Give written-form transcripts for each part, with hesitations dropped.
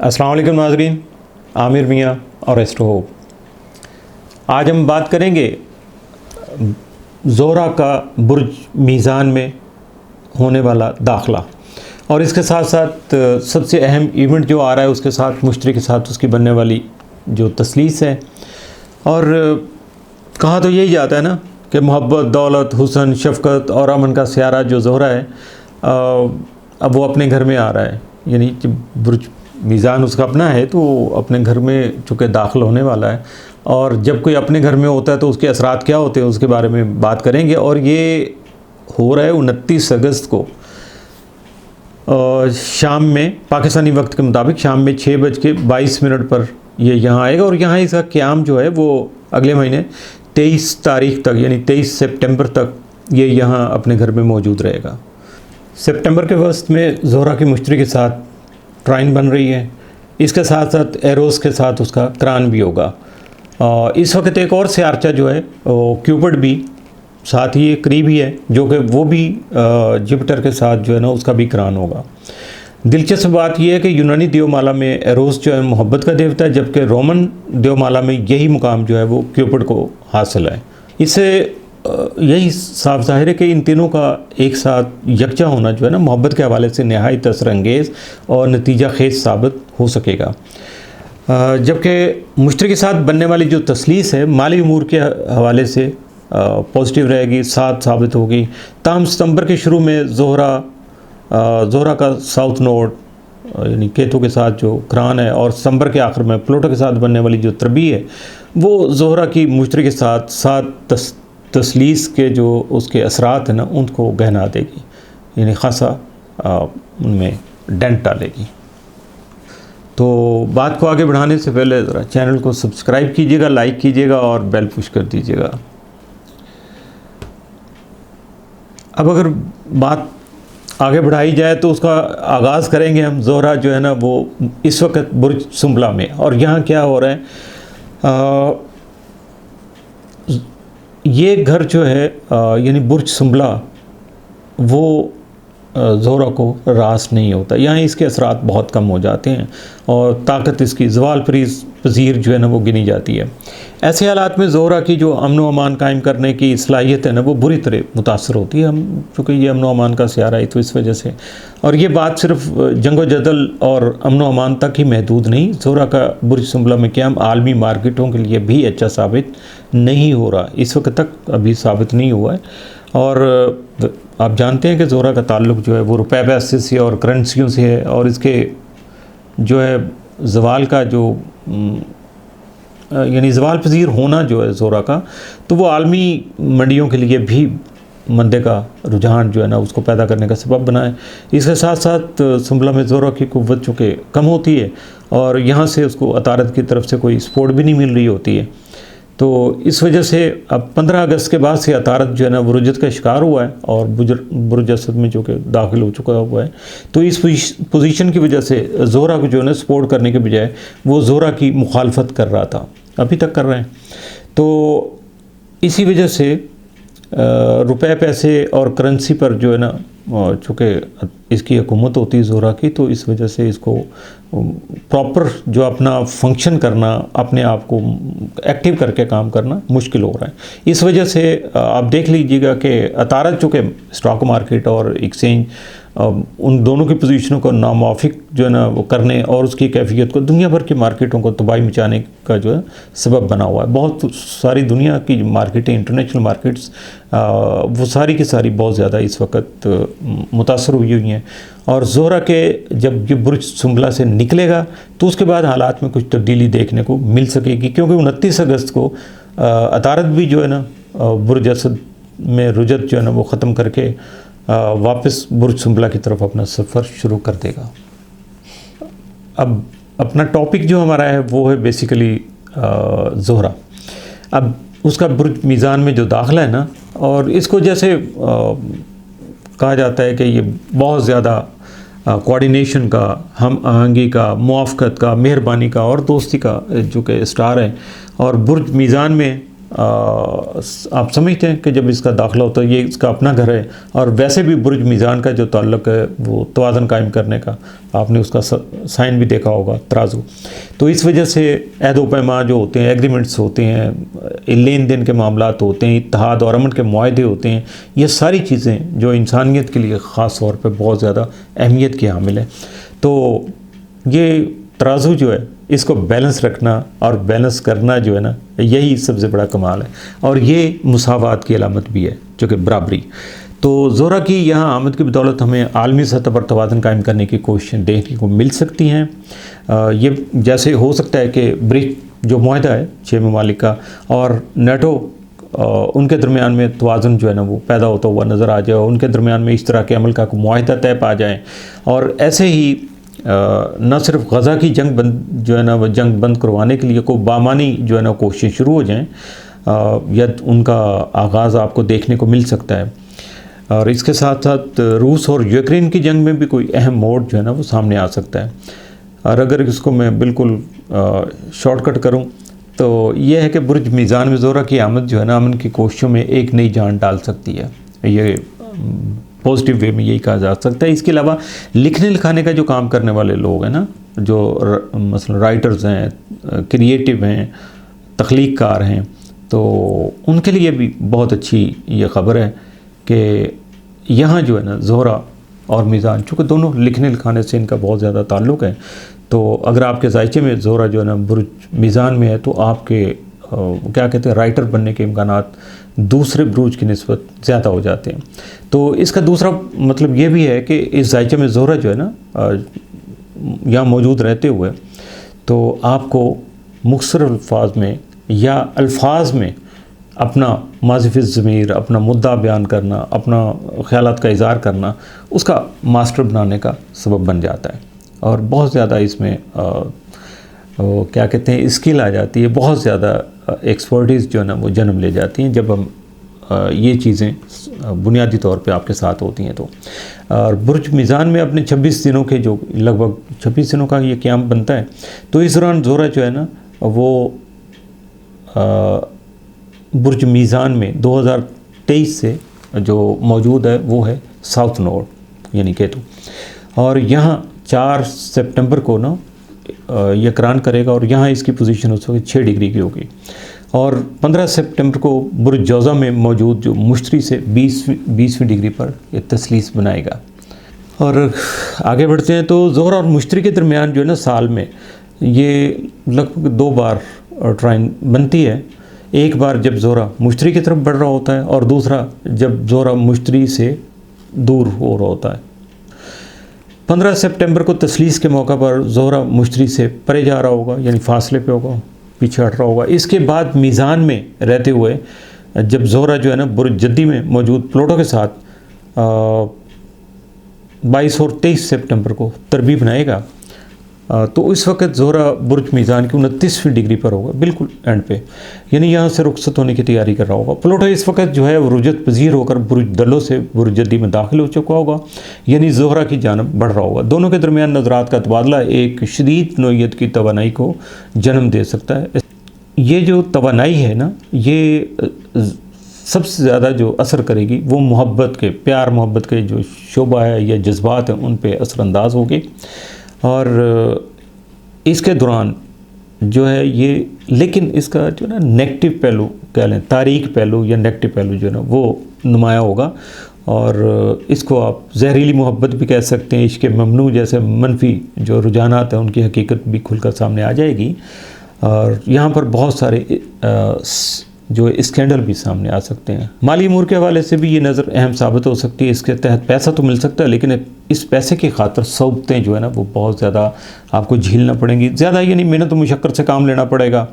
अस्सलाम वालेकुम नाज़रीन, आमिर मियाँ और एस्ट्रो होप। आज हम बात करेंगे ज़ोहरा का बुर्ज मीज़ान में होने वाला दाखला और इसके साथ साथ सबसे अहम इवेंट जो आ रहा है उसके साथ मुश्तरी के साथ उसकी बनने वाली जो तसलीस है। और कहा तो यही जाता है ना कि मोहब्बत, दौलत, हुस्न, शफ़क़त और अमन का सियारा जो ज़ोहरा है अब वो अपने घर में आ रहा है। यानी बुर्ज मीज़ान उसका अपना है तो अपने घर में चूँकि दाखिल होने वाला है। और जब कोई अपने घर में होता है तो उसके असरात क्या होते हैं उसके बारे में बात करेंगे। और ये हो रहा है 29 अगस्त को शाम में, पाकिस्तानी वक्त के मुताबिक शाम में 6:22 पर ये यहाँ आएगा। और यहाँ इसका क़याम जो है वो अगले महीने 23 तारीख तक यानी 23 सितंबर तक ये यहाँ अपने घर में मौजूद रहेगा। सितंबर के वस्त में ज़ोहरा की मुश्तरी के साथ ट्राइन बन रही है, इसके साथ साथ एरोस के साथ उसका क्रान भी होगा। इस वक्त एक और सियारचा जो है क्यूपिड भी साथ ही करीब ही है, जो कि वो भी जुपिटर के साथ जो है ना उसका भी क्रान होगा। दिलचस्प बात यह है कि यूनानी देवमाला में एरोस जो है मोहब्बत का देवता है, जबकि रोमन देवमाला में यही मुकाम जो है वो क्यूपिड को हासिल है। इससे यही साफ ज़ाहिर है कि इन तीनों का एक साथ यकजा होना जो है ना मोहब्बत के हवाले से नहायत असरअंगेज़ और नतीजा खेज साबित हो सकेगा। जबकि मुश्तरी के साथ बनने वाली जो तसलीस है माली उमूर के हवाले से पॉजिटिव रहेगी, साथ साबित होगी। ताहम सितंबर के शुरू में ज़ोहरा का साउथ नोड यानी केतु के साथ जो क्रान है और सितंबर के आखिर में प्लूटो के साथ बनने वाली जो तरबी है वो ज़ोहरा की मुश्तरी के साथ तसलीस के जो उसके असरात हैं ना उनको गहना देगी, यानी ख़ासा उनमें डेंट डालेगी। तो बात को आगे बढ़ाने से पहले ज़रा चैनल को सब्सक्राइब कीजिएगा, लाइक कीजिएगा और बेल पुश कर दीजिएगा। अब अगर बात आगे बढ़ाई जाए तो उसका आगाज़ करेंगे हम। ज़ोहरा जो है ना वो इस वक्त बुर्ज सुंबला में, और यहाँ क्या हो रहा है, ये घर जो है यानी बुर्ज सुंबला वो ज़ोहरा को रास नहीं होता, यहाँ इसके असरात बहुत कम हो जाते हैं और ताकत इसकी ज़वाल पज़ीर जो है ना वो गिनी जाती है। ऐसे हालात में ज़ोहरा की जो अमन व अमान कायम करने की सलाहियत है ना वो बुरी तरह मुतासर होती है। हम चूँकि ये अमन व अमान का सियारा है तो इस वजह से, और ये बात सिर्फ जंग व जदल और अमन व अमान तक ही महदूद नहीं, ज़ोहरा का बुर्ज सुंबला में क़याम आलमी मार्केटों के लिए भी अच्छा साबित नहीं हो रहा, इस वक्त तक अभी साबित नहीं हुआ है। और आप जानते हैं कि ज़ोहरा का ताल्लुक़ जो है वो रुपए पैसे से और करेंसियों से है, और इसके जो है ज़वाल का जो यानी ज़वाल पज़ीर होना जो है ज़ोहरा का, तो वो आलमी मंडियों के लिए भी मंदे का रुझान जो है ना उसको पैदा करने का सबब बना है। इसके साथ साथ सुंबला में ज़ोहरा की कुव्वत चूँकि कम होती है और यहाँ से उसको अतारत की तरफ से कोई सपोर्ट भी नहीं मिल रही होती है, तो इस वजह से अब 15 अगस्त के बाद से अतारत जो है ना वो रुजत का शिकार हुआ है और बुर्ज असद में जो कि दाखिल हो चुका हुआ है। तो इस पोजीशन की वजह से ज़ोहरा को जो है ना सपोर्ट करने के बजाय वो ज़ोहरा की मुखालफत कर रहा था, अभी तक कर रहे हैं। तो इसी वजह से रुपए पैसे और करेंसी पर जो है ना चूँकि इसकी हुकूमत होती है ज़ोहरा की, तो इस वजह से इसको प्रॉपर जो अपना फंक्शन करना, अपने आप को एक्टिव करके काम करना मुश्किल हो रहा है। इस वजह से आप देख लीजिएगा कि अतारत चूँकि स्टॉक मार्केट और एक्सचेंज उन दोनों की पोजीशनों को नामुवाफिक जो है ना वो करने और उसकी कैफियत को दुनिया भर की मार्केटों को तबाही मचाने का जो है सबब बना हुआ है। बहुत सारी दुनिया की मार्केटें, इंटरनेशनल मार्केट्स, वो सारी की सारी बहुत ज़्यादा इस वक्त मुतासर हुई हैं। और ज़ोहरा के जब ये बुर्ज सुंबला से निकलेगा तो उसके बाद हालात में कुछ तब्दीली देखने को मिल सकेगी, क्योंकि 29 अगस्त को अतारत भी जो है ना बुर्ज असद में रुजत जो है ना वो ख़त्म करके वापस बुर्ज सुंबला की तरफ अपना सफ़र शुरू कर देगा। अब अपना टॉपिक जो हमारा है वो है बेसिकली ज़ोहरा। अब उसका बुर्ज मीज़ान में जो दाखिला है ना, और इसको जैसे कहा जाता है कि ये बहुत ज़्यादा कोऑर्डिनेशन का, हम आहंगी का, मुआफ़क़त का, मेहरबानी का और दोस्ती का जो कि स्टार है। और बुर्ज मीज़ान में आप समझते हैं कि जब इसका दाखिला होता है, ये इसका अपना घर है, और वैसे भी बुर्ज मीज़ान का जो ताल्लुक़ है वो तवाज़ुन कायम करने का, आपने उसका साइन भी देखा होगा, तराजू। तो इस वजह से अहद व पैमा जो होते हैं, एग्रीमेंट्स होते हैं, लेन देन के मामलात होते हैं, इत्तेहाद और अमन के मुआहदे होते हैं, ये सारी चीज़ें जो इंसानियत के लिए ख़ास तौर पर बहुत ज़्यादा अहमियत की हामिल है। तो ये तराजू जो है इसको बैलेंस रखना और बैलेंस करना जो है ना, यही सबसे बड़ा कमाल है, और ये मुसावात की अलामत भी है, जो कि बराबरी। तो ज़ोहरा की यहाँ आमद की बदौलत हमें आलमी सतह पर तवाज़ुन कायम करने की कोशिशें देखने को मिल सकती हैं। ये जैसे हो सकता है कि ब्रिक्स जो मुआहदा है 6 ममालिक का और नेटो, उनके दरमियान में तवाज़ुन जो है ना वो पैदा होता हुआ नज़र आ जाए, उनके दरमियान में इस तरह के अमल का मुआहदा तय पा जाए, और ऐसे ही न सिर्फ गज़ा की जंग बंद जो है ना वो जंग बंद करवाने के लिए कोई बामानी जो है ना कोशिश शुरू हो जाएं, या उनका आगाज़ आपको देखने को मिल सकता है। और इसके साथ साथ रूस और यूक्रेन की जंग में भी कोई अहम मोड़ जो है ना वो सामने आ सकता है। और अगर इसको मैं बिल्कुल शॉर्टकट करूं तो ये है कि बुर्ज मीज़ान में ज़ोहरा की आमद जो है ना अमन की कोशिशों में एक नई जान डाल सकती है। ये पॉजिटिव वे में यही कहा जा सकता है। इसके अलावा लिखने लिखाने का जो काम करने वाले लोग हैं ना, जो मसलन राइटर्स हैं, क्रिएटिव हैं, तख्लीक़कार हैं, तो उनके लिए भी बहुत अच्छी ये ख़बर है कि यहाँ जो है ना ज़ोहरा और मीज़ान, चूँकि दोनों लिखने लिखाने से इनका बहुत ज़्यादा ताल्लुक़ है, तो अगर आपके ज़ायचे में ज़ोहरा जो है ना बुर्ज मीज़ान में है तो आपके क्या कहते हैं राइटर बनने के इम्कानात दूसरे बुरूज की निस्बत ज़्यादा हो जाते हैं। तो इसका दूसरा मतलब ये भी है कि इस जायचे में ज़ोहरा जो है ना यहाँ मौजूद रहते हुए तो आपको मुख्तसर अल्फाज में या अल्फाज में अपना माज़िफ़ ज़मीर, अपना मुद्दा बयान करना, अपना ख़यालात का इज़हार करना, उसका मास्टर बनाने का सबब बन जाता है, और बहुत ज़्यादा इसमें क्या कहते हैं स्किल आ जाती है, बहुत ज़्यादा एक्सपर्टीज़ जो है ना वो जन्म ले जाती हैं जब हम ये चीज़ें बुनियादी तौर पे आपके साथ होती हैं। तो और बुर्ज मीज़ान में अपने 26 दिनों के जो लगभग 26 दिनों का ये क़याम बनता है, तो इस दौरान ज़ोहरा जो है ना वो बुर्ज मीज़ान में 2023 से जो मौजूद है वो है साउथ नोड यानी केतु, और यहाँ 4 सितंबर को ना ये करान करेगा, और यहाँ इसकी पोजीशन उस वक्त 6 डिग्री की होगी, और 15 सितंबर को बुर्ज जौज़ा में मौजूद जो मुश्तरी से 20वीं डिग्री पर ये तसलीस बनाएगा। और आगे बढ़ते हैं तो ज़ोहरा और मुश्तरी के दरमियान जो है ना साल में ये लगभग 2 बार ट्राइन बनती है। एक बार जब ज़ोहरा मुश्तरी की तरफ बढ़ रहा होता है, और दूसरा जब ज़ोहरा मुश्तरी से दूर हो रहा होता है। 15 सितंबर को तसलीस के मौका पर ज़ोहरा मुश्तरी से परे जा रहा होगा, यानी फासले पे होगा, पीछे हट रहा होगा। इसके बाद मीज़ान में रहते हुए जब ज़ोहरा जो है ना बुर्ज जद्दी में मौजूद प्लूटो के साथ 22 और 23 सितंबर को तरबीब बनाएगा, तो इस वक्त ज़ोहरा बुर्ज मीज़ान की 29वीं डिग्री पर होगा, बिल्कुल एंड पे, यानी यहाँ से रुखसत होने की तैयारी कर रहा होगा। प्लूटो इस वक्त जो है रुजत पजीर होकर बुर्ज दलो से बुर्ज जद्दी में दाखिल हो चुका होगा, यानी ज़ोहरा की जानब बढ़ रहा होगा। दोनों के दरमियान नज़रात का तबादला एक शदीद नोयत की तवानाई को जन्म दे सकता है। ये जो तवानाई है ना, ये सबसे ज़्यादा जो असर करेगी वो मोहब्बत के, प्यार मोहब्बत के जो शोबा है या जज्बात हैं उन पर असरानंदाज होगी, और इसके दौरान जो है ये, लेकिन इसका जो ना नेगेटिव पहलू कह लें, तारीख पहलू या नेगेटिव पहलू जो है ना वो नुमाया होगा, और इसको आप जहरीली मोहब्बत भी कह सकते हैं। इश्क़ ममनू जैसे मनफी जो रुझानात हैं उनकी हकीकत भी खुलकर सामने आ जाएगी, और यहाँ पर बहुत सारे जो स्कैंडल भी सामने आ सकते हैं। माली अमूर के हवाले से भी ये नज़र अहम साबित हो सकती है। इसके तहत पैसा तो मिल सकता है, लेकिन इस पैसे की खातर सौबतें जो है ना वो बहुत ज़्यादा आपको झीलना पड़ेंगी, ज़्यादा यानी मेहनत तो मुशक्क़त से काम लेना पड़ेगा,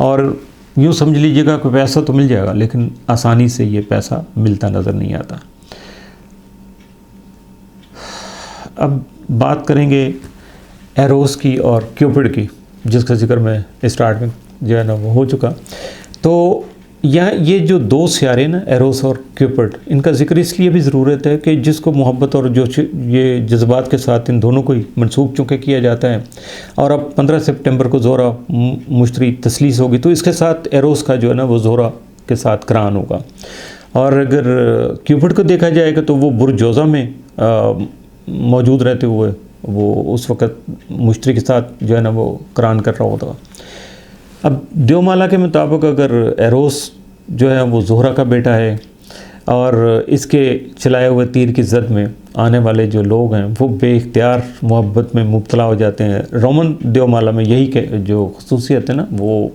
और यूँ समझ लीजिएगा कि पैसा तो मिल जाएगा लेकिन आसानी से ये पैसा मिलता नज़र नहीं आता। अब बात करेंगे एरोस की और क्यूपिड की, जिसका जिक्र मैं स्टार्ट में जो है ना वो हो चुका। तो यहाँ ये जो दो सियारे ना, एरोस और क्यूपिड, इनका जिक्र इसलिए भी ज़रूरत है कि जिसको मोहब्बत और जो ये जज्बात के साथ इन दोनों को ही मनसूब चूँकि किया जाता है, और अब 15 सितंबर को ज़ोरा मुश्तरी तसलीस होगी, तो इसके साथ एरोस का जो है ना वो ज़ोरा के साथ करान होगा। और अगर क्यूपिड को देखा जाएगा तो वो बुर्ज जोज़ा में मौजूद रहते हुए वो उस वक़्त मुश्तरी के साथ जो है ना वो करान कर रहा होता। अब देवमाला के मुताबिक अगर एरोस जो है वो ज़ोहरा का बेटा है और इसके चलाए हुए तीर की जद में आने वाले जो लोग हैं वो बेइख्तियार मोहब्बत में मुब्तला हो जाते हैं। रोमन देवमाला में यही के जो खसूसियत है ना वो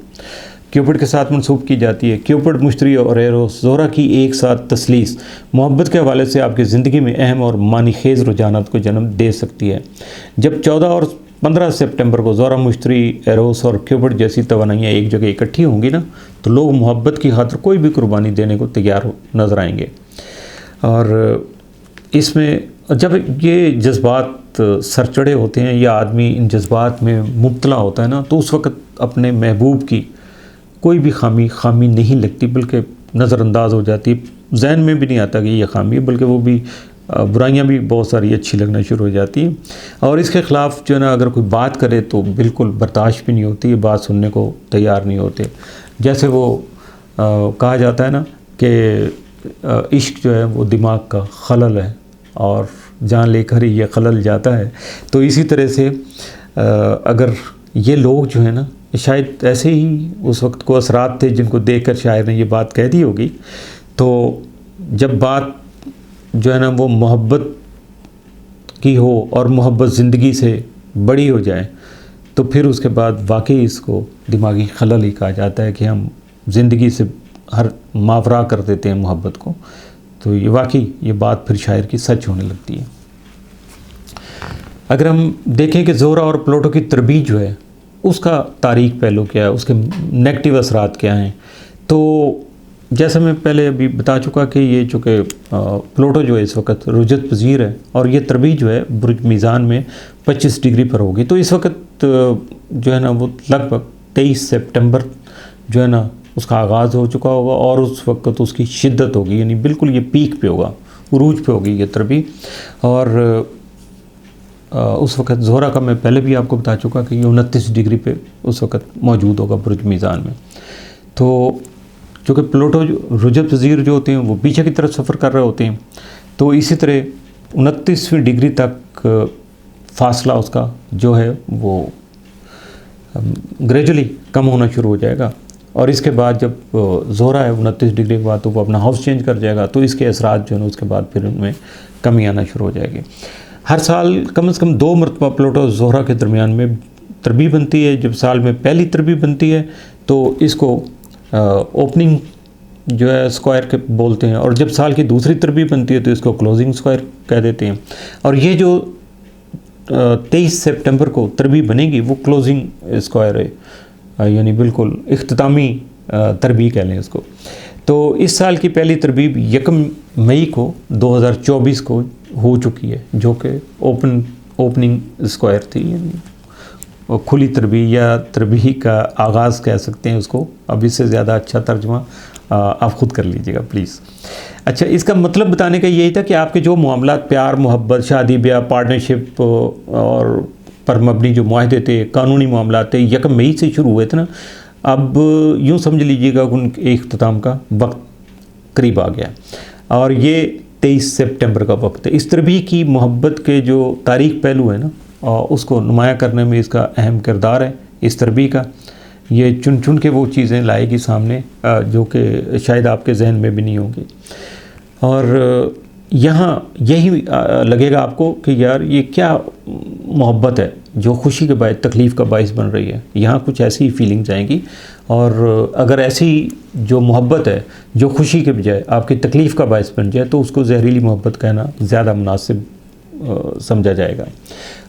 क्यूपिड के साथ मनसूब की जाती है। क्यूपिड, मुश्तरी और एरोस ज़ोहरा की एक साथ तसलीस मोहब्बत के हवाले से आपकी ज़िंदगी में अहम और मानी खेज़ रुझानात को जन्म दे सकती है। जब 14 और 15 सितंबर को ज़ोहरा, मुश्तरी, एरोस और क्यूपिड जैसी तवानाइयाँ एक जगह इकट्ठी होंगी ना, तो लोग मोहब्बत की खातिर कोई भी कुर्बानी देने को तैयार नज़र आएंगे। और इसमें जब ये जज्बात सर चढ़े होते हैं या आदमी इन जज्बात में मुब्तला होता है ना, तो उस वक़्त अपने महबूब की कोई भी खामी नहीं लगती, बल्कि नज़रअंदाज हो जाती है। जहन में भी नहीं आता कि ये खामी है, बल्कि वो भी बुराइयां भी बहुत सारी अच्छी लगना शुरू हो जाती हैं। और इसके ख़िलाफ़ जो है ना अगर कोई बात करे तो बिल्कुल बर्दाश्त भी नहीं होती, ये बात सुनने को तैयार नहीं होते। जैसे वो कहा जाता है ना कि इश्क जो है वो दिमाग का खलल है और जान लेकर ही ये खलल जाता है। तो इसी तरह से अगर ये लोग जो है ना, शायद ऐसे ही उस वक्त को असरात थे जिनको देखकर शायर ने ये बात कह दी होगी। तो जब बात जो है ना वो मोहब्बत की हो और मोहब्बत ज़िंदगी से बड़ी हो जाए, तो फिर उसके बाद वाकई इसको दिमागी खलल ही कहा जाता है कि हम ज़िंदगी से हर मावरा कर देते हैं मोहब्बत को। तो ये वाकई ये बात फिर शायर की सच होने लगती है। अगर हम देखें कि ज़ोहरा और प्लूटो की तरबीज जो है उसका तारीख पहलू क्या है, उसके नेगेटिव असरात क्या हैं, तो जैसा मैं पहले अभी बता चुका कि ये चूँकि प्लूटो जो है इस वक्त रुजत पजीर है और ये तरबीज जो है बुर्ज मीज़ान में 25 डिग्री पर होगी। तो इस वक्त जो है ना वो लगभग 23 सितंबर जो है ना उसका आगाज़ हो चुका होगा और उस वक्त उसकी शिद्दत होगी, यानी बिल्कुल ये पीक पे होगा, उरूज पे होगी ये तरबीज। और उस वक्त ज़ोहरा का मैं पहले भी आपको बता चुका कि ये 29 डिग्री पे उस वक्त मौजूद होगा बुर्ज मीज़ान में। तो चूँकि प्लूटो रुजत पज़ीर जो होते हैं वो पीछे की तरफ सफ़र कर रहे होते हैं, तो इसी तरह 29वीं डिग्री तक फासला उसका जो है वो ग्रेजुअली कम होना शुरू हो जाएगा। और इसके बाद जब ज़ोहरा है 29 डिग्री के बाद तो वो अपना हाउस चेंज कर जाएगा, तो इसके असरात जो है उसके बाद फिर उनमें कमी आना शुरू हो जाएगी। हर साल कम से कम 2 मरतबा प्लूटो ज़ोहरा के दरमियान में तरबीज बनती है। जब साल में पहली तरबीज बनती है तो इसको ओपनिंग जो है स्क्वायर के बोलते हैं, और जब साल की दूसरी तरबीज बनती है तो इसको क्लोजिंग स्क्वायर कह देते हैं। और ये जो 23 सितंबर को तरबीज बनेगी वो क्लोजिंग स्क्वायर है, यानी बिल्कुल इख्तितामी तरबीज कह लें इसको। तो इस साल की पहली तरबीज 1 मई को 2024 को हो चुकी है, जो कि ओपनिंग स्क्वायर थी, यानी और खुली तरबीज या तरबीज का आगाज़ कह सकते हैं उसको। अब इससे ज़्यादा अच्छा तर्जुमा आप ख़ुद कर लीजिएगा प्लीज़। अच्छा, इसका मतलब बताने का यही था कि आपके जो मामलात प्यार, मोहब्बत, शादी ब्याह, पार्टनरशिप और पर मबनी जो मुआहदे थे, कानूनी मामलात थे, 1 मई से शुरू हुए थे ना, अब यूँ समझ लीजिएगा उनके इख्तिताम का वक्त करीब आ गया और ये 23 सितंबर का वक्त है। इस तरबीज की मोहब्बत के जो तारीख पहलू है ना उसको नुमाया करने में इसका अहम किरदार है। इस तरबीज का ये चुन चुन के वो चीज़ें लाएगी सामने जो कि शायद आपके जहन में भी नहीं होंगी। और यहाँ यही लगेगा आपको कि यार ये क्या मोहब्बत है जो खुशी के बायस तकलीफ़ का बायस बन रही है। यहाँ कुछ ऐसी फीलिंग्स आएंगी, और अगर ऐसी जो मोहब्बत है जो खुशी के बजाय आपकी तकलीफ़ का बायस बन जाए तो उसको जहरीली मोहब्बत कहना ज़्यादा मुनासिब समझा जाएगा।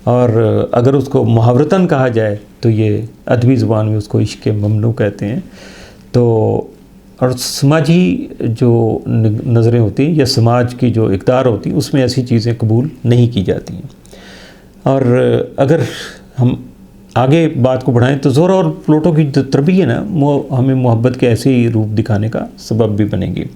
और अगर उसको मुहावरतन कहा जाए तो ये अदबी ज़ुबान में उसको इश्क़ ममनू कहते हैं। तो और समाजी जो नज़रें होती हैं या समाज की जो इक़दार होती है उसमें ऐसी चीज़ें कबूल नहीं की जाती हैं। और अगर हम आगे बात को बढ़ाएं तो ज़ोहरा और प्लूटो की जो तरबीयत है ना, वो हमें मोहब्बत के ऐसे ही रूप दिखाने का सबब भी बनेगी।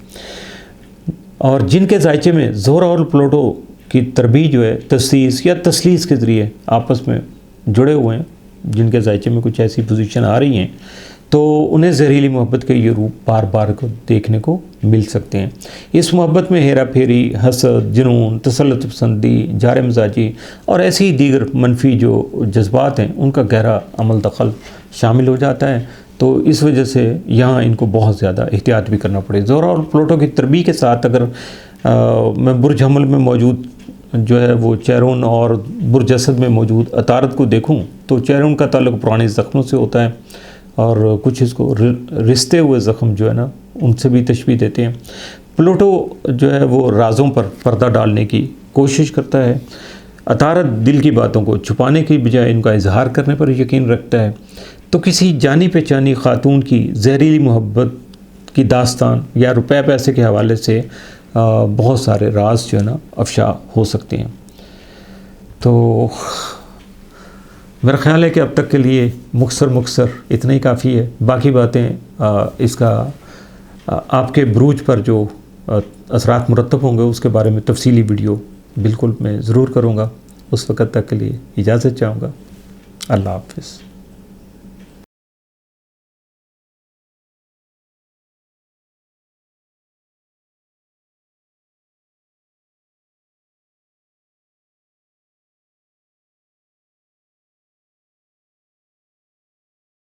और जिनके जायचे में ज़ोहरा और प्लूटो की तरबी जो है तस्लीस या तसलीस के ज़रिए आपस में जुड़े हुए हैं, जिनके जायचे में कुछ ऐसी पोजीशन आ रही हैं, तो उन्हें जहरीली मोहब्बत के ये रूप बार बार को देखने को मिल सकते हैं। इस मोहब्बत में हेरा फेरी, हसद, जुनून, तसल्लुत पसंदी, जार मिजाजी और ऐसी ही दीगर मनफी जो जज्बात हैं उनका गहरा अमल दखल शामिल हो जाता है। तो इस वजह से यहाँ इनको बहुत ज़्यादा एहतियात भी करना पड़े। ज़ोहरा और प्लूटो की तरबी के साथ अगर मैं बुर्ज हमल में मौजूद जो है वो चैरून और बुर्ज असद में मौजूद अतारत को देखूँ तो चैरून का ताल्लुक़ पुराने ज़ख्मों से होता है और कुछ इसको रिश्ते हुए ज़ख्म जो है ना उनसे भी तशबीह देते हैं। प्लूटो जो है वो राज़ों पर पर्दा डालने की कोशिश करता है। अतारत दिल की बातों को छुपाने की बजाय इनका इजहार करने पर यकीन रखता है। तो किसी जानी पहचानी ख़ातून की जहरीली मोहब्बत की दास्तान या रुपए पैसे के हवाले से बहुत सारे राज जो है ना अफशा हो सकते हैं। तो मेरा ख़्याल है कि अब तक के लिए मुख्तसर इतना ही काफ़ी है। बाकी बातें इसका आपके बरूज पर जो असरात मुरतब होंगे उसके बारे में तफसीली वीडियो बिल्कुल मैं ज़रूर करूँगा। उस वक़्त तक के लिए इजाज़त चाहूँगा। अल्लाह हाफ़िज़।